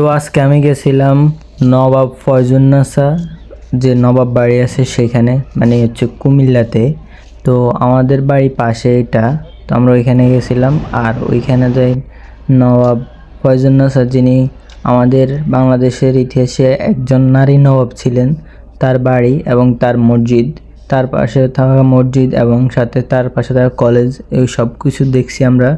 তো আজকে আমি গেছিলাম নবাব ফয়জুন্নেছা যে নবাব বাড়ি আছে সেখানে, মানে হচ্ছে কুমিল্লাতে। তো আমাদের বাড়ি পাশে এটা, তো আমরা ওইখানে গেছিলাম। আর ওইখানে যাই নবাব ফয়জুন্নেছা, যিনি আমাদের বাংলাদেশের ইতিহাসে একজন নারী নবাব ছিলেন, তার বাড়ি এবং তার মসজিদ, তার পাশে থাকা মসজিদ এবং সাথে তার পাশে থাকা কলেজ, এই সব কিছু দেখছি আমরা।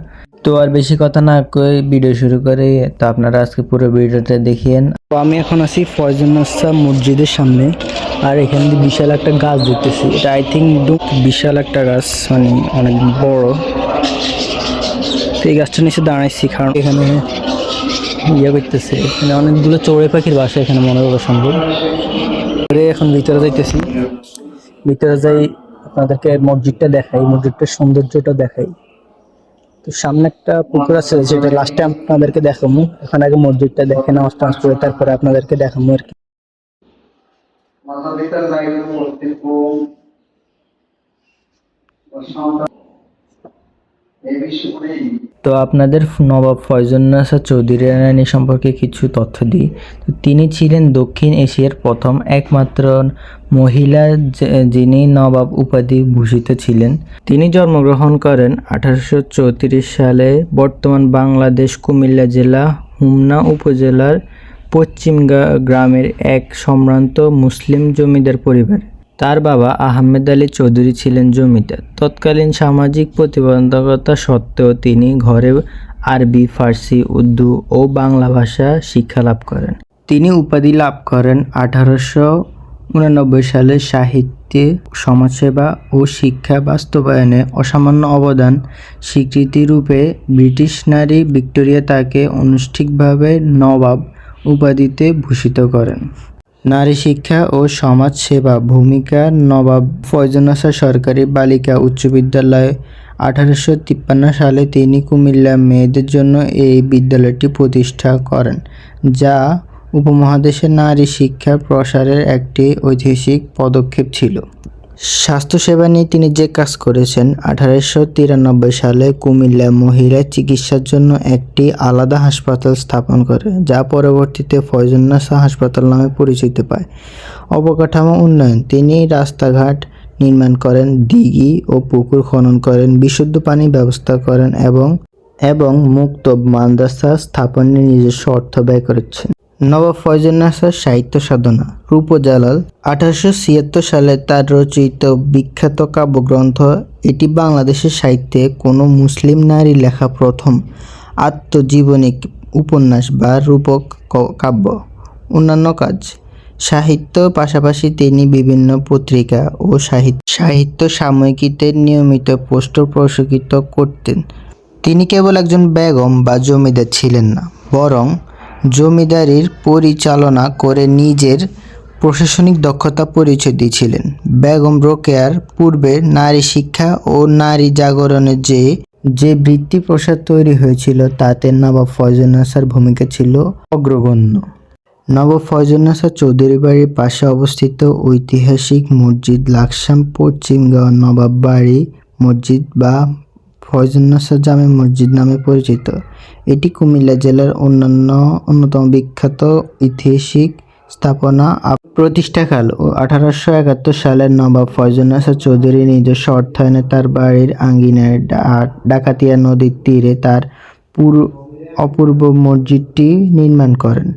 তো আর বেশি কথা না কই ভিডিও শুরু করে, তো আপনারা আজকে পুরো ভিডিওটা দেখিয়েন। তো আমি এখন আছি ফয়জুন্নেছা মসজিদের সামনে, আর এখানে বিশাল একটা গাছ দেখতেছি। এটা আই থিঙ্ক বিশাল একটা গাছ, মানে অনেক বড়। তো এই গাছটা নিচে দাঁড়াইছি কারণ এখানে করতেছে, মানে অনেকগুলো চড়ুই পাখির বাসা এখানে মনে করা সম্ভব। এখন ভিতরে যাইতেছি, ভিতরে যাই আপনাদেরকে মসজিদটা দেখাই, মসজিদটার সৌন্দর্যটা দেখাই। তো সামনে একটা পুকুর আছে, যেটা লাস্টে আপনাদেরকে দেখাবো। এখন আগে মসজিদটা দেখে নামাজ টামাজ পড়ে তারপরে আপনাদেরকে দেখাবো আর কি। তো আপনাদের নবাব ফয়জুন্নেছা চৌধুরী রানী সম্পর্কে কিছু তথ্য দিই। তো তিনি ছিলেন দক্ষিণ এশিয়ার প্রথম একমাত্র মহিলা যিনি নবাব উপাধি ভূষিত ছিলেন। তিনি জন্মগ্রহণ করেন 1834 সালে বর্তমান বাংলাদেশ কুমিল্লা জেলা হোমনা উপজেলার পশ্চিম গ্রামের এক সম্ভ্রান্ত মুসলিম জমিদার পরিবারে। তার বাবা আহমেদ আলী চৌধুরী ছিলেন জমিদার। তৎকালীন সামাজিক প্রতিবন্ধকতা সত্ত্বেও তিনি ঘরে আরবি, ফার্সি, উর্দু ও বাংলা ভাষা শিক্ষা লাভ করেন। তিনি উপাধি লাভ করেন 1889 সালে। সাহিত্যে, সমাজসেবা ও শিক্ষা বাস্তবায়নে অসামান্য অবদান স্বীকৃতি রূপে ব্রিটিশ নারী ভিক্টোরিয়া তাকে আনুষ্ঠানিকভাবে নবাব উপাধিতে ভূষিত করেন। নারী শিক্ষা ও সমাজ সেবা ভূমিকা। নবাব ফয়জুন্নেছা সরকারি বালিকা উচ্চ বিদ্যালয় 1853 সালে তিনি কুমিল্লা মেয়েদের জন্য এই বিদ্যালয়টি প্রতিষ্ঠা করেন, যা উপমহাদেশে নারী শিক্ষার প্রসারের একটি ঐতিহাসিক পদক্ষেপ ছিল। স্বাস্থ্যসেবা নিয়ে তিনি যে কাজ করেছেন, 1893 সালে কুমিল্লা মহিলা চিকিৎসার জন্য একটি আলাদা হাসপাতাল স্থাপন করে, যা পরবর্তীতে ফয়জুন্নেছা হাসপাতাল নামে পরিচিত পায়। অবকাঠামো উন্নয়ন। তিনি রাস্তাঘাট নির্মাণ করেন, দিঘি ও পুকুর খনন করেন, বিশুদ্ধ পানি ব্যবস্থা করেন এবং মুক্ত মাদ্রাসা স্থাপনে নিজস্ব অর্থ ব্যয় করেছেন। নবাব ফয়জুন্নেছার সাহিত্য সাধনা। রূপজালাল 1876 সালে তার রচিত বিখ্যাত কাব্যগ্রন্থ। এটি বাংলাদেশের সাহিত্যে কোনো মুসলিম নারী লেখা প্রথম আত্মজীবনী উপন্যাস বা রূপক কাব্য। অন্যান্য কাজ। সাহিত্য পাশাপাশি তিনি বিভিন্ন পত্রিকা ও সাহিত্য সাময়িকীতে নিয়মিত পোস্টার প্রকাশিত করতেন। তিনি কেবল একজন বেগম বা জমিদার ছিলেন না, বরং জমিদারির পরিচালনা করে নিজের প্রশাসনিক দক্ষতা পরিচয় দিয়েছিলেন। বেগম রোকেয়ার পূর্বে নারী শিক্ষা ও নারী জাগরণের যে বৃত্তি প্রসার তৈরি হয়েছিল, তাতে নবাব ফয়জুন্নেছার ভূমিকা ছিল অগ্রগণ্য। নবাব ফয়জুন্নেছা চৌধুরী বাড়ির পাশে অবস্থিত ঐতিহাসিক মসজিদ লাকসাম পশ্চিমগাঁও নবাব বাড়ি মসজিদ বা ফয়জুন্নেছা জামে মসজিদ নামে পরিচিত। এটি কুমিল্লা জেলার অন্যতম বিখ্যাত ঐতিহাসিক স্থাপনা। প্রতিষ্ঠাকাল 1871 সালে নবাব ফয়জুন্নেছা চৌধুরী নিজস্ব অর্থায়নে তার বাড়ির আঙ্গিনায় ডাকাতিয়া নদীর তীরে তার অপূর্ব মসজিদটি নির্মাণ করেন।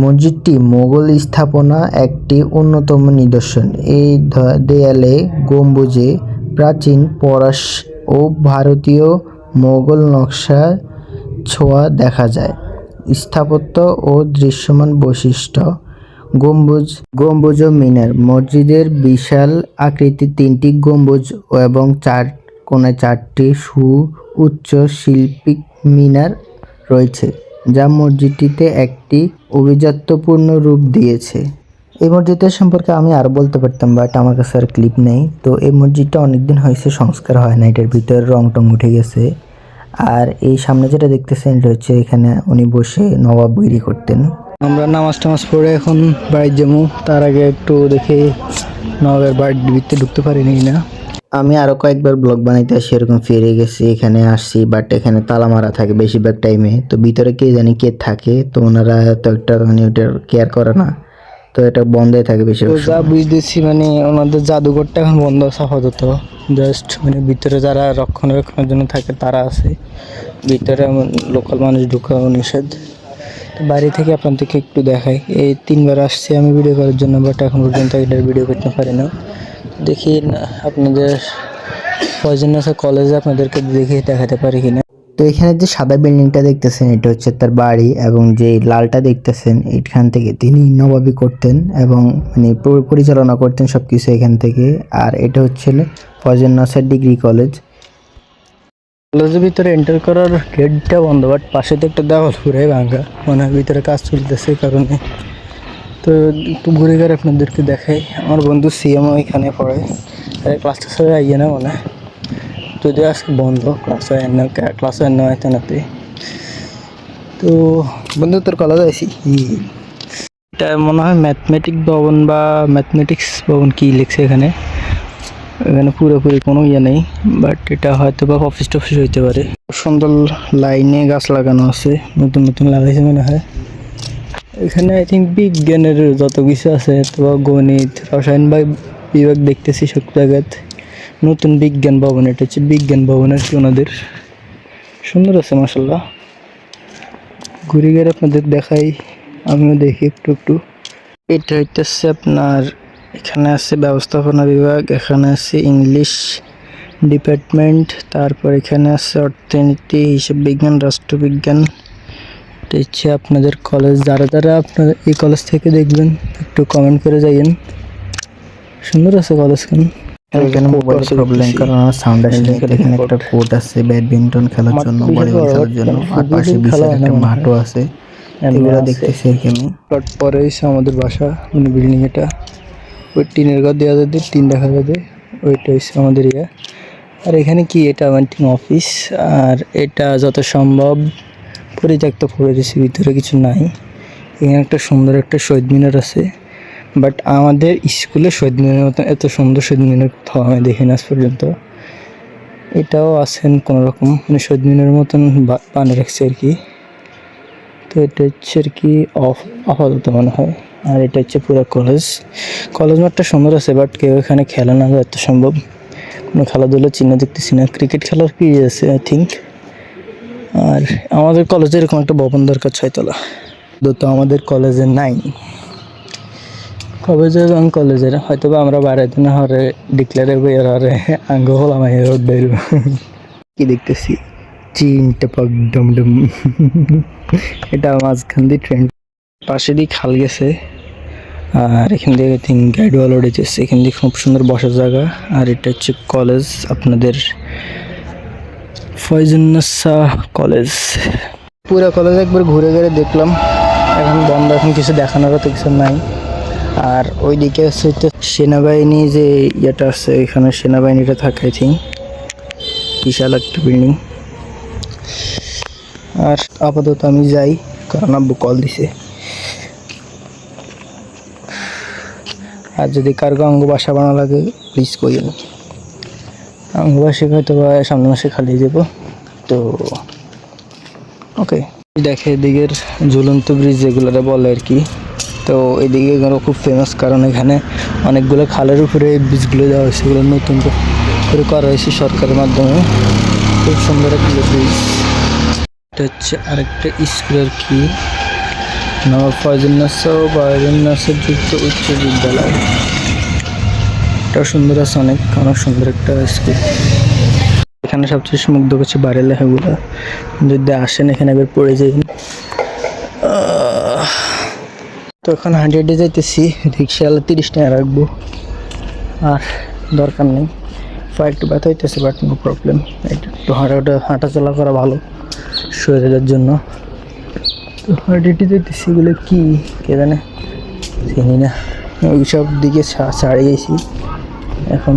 মসজিদটি মোগল স্থাপনা একটি অন্যতম নিদর্শন। এই দেয়ালে গম্বুজে প্রাচীন পলাশ ও ভারতীয় মোগল নকশা ছোঁয়া দেখা যায়। স্থাপত্য ও দৃশ্যমান বৈশিষ্ট্য। গম্বুজ ও মিনার। মসজিদের বিশাল আকৃতির 3টি গম্বুজ এবং 4 কোণায় 4টি সুউচ্চ শিল্পিক মিনার রয়েছে, যা মসজিদটিতে একটি আভিজাত্যপূর্ণ রূপ দিয়েছে। এই মসজিদের সম্পর্কে আমি আরও বলতে পারতাম, বাট আমার কাছে আর ক্লিপ নেই। তো এই মসজিদটা অনেকদিন হয়েছে, সংস্কার হয় না, এটার ভিতরে রং টং উঠে গেছে। আর এই সামনে যেটা দেখতেছেন, এটা হচ্ছে এখানে উনি বসে নবাবগিরি করতেন। আমরা নামাজ টামাজ পড়ে এখন বাড়ি যাবো, তার আগে একটু দেখে নবাবের বাড়ির ভিতরে ঢুকতে পারিনি না। আমি আরো কয়েকবার ব্লগ বানাইতে আসি, এরকম ফিরে গেছি, এখানে আসছি, বাট এখানে তালা মারা থাকে বেশিরভাগ টাইমে। তো ভিতরে কে জানি কে থাকে, তো ওনারা তো একটা মানে ওটার কেয়ার করে না, তো এটা বন্ধই থাকে বেশিরভাগ সময়। যা বুঝতেছি মানে ওনাদের জাদুঘরটা এখন বন্ধ আছে আপাতত। জাস্ট মানে ভিতরে যারা রক্ষণাবেক্ষণের জন্য থাকে তারা আছে, ভিতরে লোকাল মানুষ ঢুকাও নিষেধ। বাড়ি থেকে আপনাদেরকে একটু দেখাই, এই 3বার আসছি আমি ভিডিও করার জন্য, বাট এখন পর্যন্ত এটার ভিডিও করতে পারি না। দেখি আপনাদের পয়জনাস কলেজে আপনাদেরকে দেখে দেখাতে পারি কিনা। তো এখানে যে সাদা বিল্ডিংটা দেখতেছেন এটা হচ্ছে তার বাড়ি, এবং যে লালটা দেখতেছেন এখান থেকে তিনি নবাবী করতেন এবং মানে পরিচালনা করতেন সবকিছু এখান থেকে। আর এটা হচ্ছে ফয়জুন্নেসা ডিগ্রি কলেজ। কলেজের ভিতরে এন্টার করার গেটটা বন্ধ, বাট পাশে তো একটা দেওয়াল ঘুরে ভাঙা, মানে ভিতরে কাজ চলতেছে কারণে। তো একটু ঘুরে ঘুরে আপনাদেরকে দেখাই। আমার বন্ধু সিএমও এখানে পড়ে, ক্লাসটা সবাই আইয়ে না মনে হয়, যদিও আজকে বন্ধ, ক্লাস হয় না তেনাতে। তো বন্ধু তোর কলেজ আইসি, এটা মনে হয় ম্যাথমেটিক ভবন বা ম্যাথমেটিক্স ভবন কি লিখছে এখানে। এখানে পুরোপুরি কোনো ইয়ে নেই, বাট এটা হয়তো বা অফিস টফিস হইতে পারে। সুন্দর লাইনে গাছ লাগানো আছে, নতুন নতুন লাগাইছে মনে হয়। এখানে আই থিঙ্ক বিজ্ঞানের যত কিছু আছে, তো গণিত রসায়ন বা বিভাগ দেখতেছি সব জায়গায়। নতুন বিজ্ঞান ভবন, এটা হচ্ছে বিজ্ঞান ভবন আর কি ওনাদের। সুন্দর আছে মাশাআল্লাহ। ঘুরে গিয়ে আপনাদের দেখাই, আমিও দেখি একটু একটু। এটা হইতেছে আপনার, এখানে আছে ব্যবস্থাপনা বিভাগ, এখানে আছে ইংলিশ ডিপার্টমেন্ট, তারপর এখানে আছে অর্থনীতি, হিসাব বিজ্ঞান, রাষ্ট্রবিজ্ঞান। এটা হচ্ছে আপনাদের কলেজ। যারা যারা আপনারা এই কলেজ থেকে দেখবেন একটু কমেন্ট করে যাইয়েন। সুন্দর আছে কলেজখান। এখানে মোবাইলের প্রবলেম কারণ সাউন্ড আসে। এখানে একটা কোর্ট আছে ব্যাডমিন্টন খেলার জন্য, ভলিবল খেলার জন্য, আর পাশে বিশাল একটা মাঠও আছে। এগুলো দেখতেছি এখানে। পরে এসে আমাদের বাসা, মানে বিল্ডিং এটা, ওই টিনের ঘর দেওয়া যাবে, টিন দেখা যাবে, ওইটা হচ্ছে আমাদের ইয়ে। আর এখানে কি, এটা আমাদের অফিস, আর এটা যত সম্ভব পরিত্যক্ত করে দিয়েছি, ভিতরে কিছু নাই। এখানে একটা সুন্দর একটা শহীদ মিনার আছে, বাট আমাদের স্কুলে শহীদ মিনারের মতন এত সুন্দর শহীদ মিনার কোথাও আমি দেখিনি আজ পর্যন্ত। এটাও আছেন কোনো রকম, মানে শহীদ মিনারের মতন বানিয়ে রাখছে আর কি। তো এটা হচ্ছে আর কি আপাতত মনে হয়। আর এটা হচ্ছে পুরো কলেজ মাঠটা সুন্দর আছে, বাট কেউ এখানে খেলে না যত সম্ভব। কোনো খেলাধুলার চিহ্ন দেখতেছি না, ক্রিকেট খেলার কি আছে আই থিঙ্ক। আর আমাদের কলেজে এরকম একটা ভবন দরকার 6 তলা, তো আমাদের কলেজে নাই। কবে যাবে কলেজের, হয়তো বা আমরা বাড়াইতে না হরে ডিক্লেয়ারে বইয়ের হরে আঙ্গ হলাম বের। কি দেখতেছি, চিনটা পাক ডমডম। এটা মাঝখান দিয়ে ট্রেন, পাশে দিয়ে খাল গেছে, আর এখান দিয়ে আই থিঙ্ক গাইডওয়াল উঠেছে। এখান দিয়ে খুব সুন্দর বসার জায়গা। আর এটা হচ্ছে কলেজ আপনাদের ফয়জুন্নেসা কলেজ। পুরো কলেজ একবার ঘুরে ঘুরে দেখলাম, এখন বন্ধ, এখন কিছু দেখানোরও তো কিছু নাই। আর ওইদিকে আছে সেনাবাহিনী, যে ইয়েটা আছে এখানে সেনাবাহিনীটা থাকে আই থিঙ্ক। বিশাল একটা বিল্ডিং। আর আপাতত আমি যাই, কারণ আব্বু কল দিছে। আর যদি কারো অঙ্গ বাসা বানানো লাগে প্লিজ কইন। অঙ্গ বাসে হয়তো বা সামনের মাসে খালি যাবো। তো ওকে, দেখে এদিকের ঝুলন্ত ব্রিজ যেগুলোরা বলে আর কি। তো এদিকে এগুলো খুব ফেমাস, কারণ এখানে অনেকগুলো খালের উপরে এই ব্রিজগুলো দেওয়া হয়েছে, এগুলো নতুন করে করা হয়েছে সরকারের মাধ্যমে। খুব সুন্দর একটা ব্রিজ। এটা হচ্ছে আরেকটা স্কুল আর কি, নবাব ফয়জুন্নেসা ও বায়ুন্নেসা যুক্ত উচ্চ বিদ্যালয়। এটাও সুন্দর আছে, অনেক সুন্দর একটা স্কুল। এখানে সবচেয়ে মুগ্ধ করছে বাইরের লেখাগুলো, যদি আসেন এখানে একবার পড়ে যাই। তো এখন হাঁটিয়ে যাইতেছি, রিক্সাওয়ালা 30 টাকা রাখবো, আর দরকার নেই। পা একটু ব্যথা হইতেছে, বাট নো প্রবলেম। একটু হাঁটাচলা করা ভালো শরীরের জন্য। তো হাঁটিয়ে যাইতেছি, এগুলো কি কে জানে, চিনি না। ওই সব দিকে ছাড়িয়েছি, এখন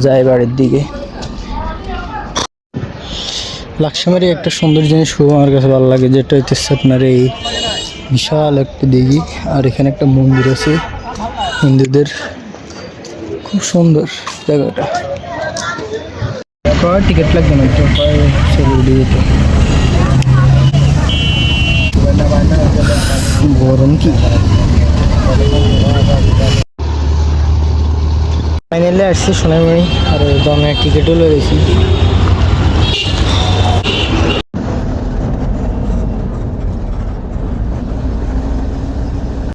যাই বাড়ির দিকে। লাকসামেরই একটা সুন্দর জিনিস খুব আমার কাছে ভালো লাগে, যেটা হইতেছে আপনার এই বিশাল একটা দিঘি, আর এখানে একটা মন্দির আছে হিন্দুদের, খুব সুন্দর। দেখো এটা কয় টিকিট লাগবে না তো কয় চলে দিয়ে যেত গরম কি ফাইনালি আসছি সোনাইমুড়ি আর ধরনের টিকিটও লয়েছি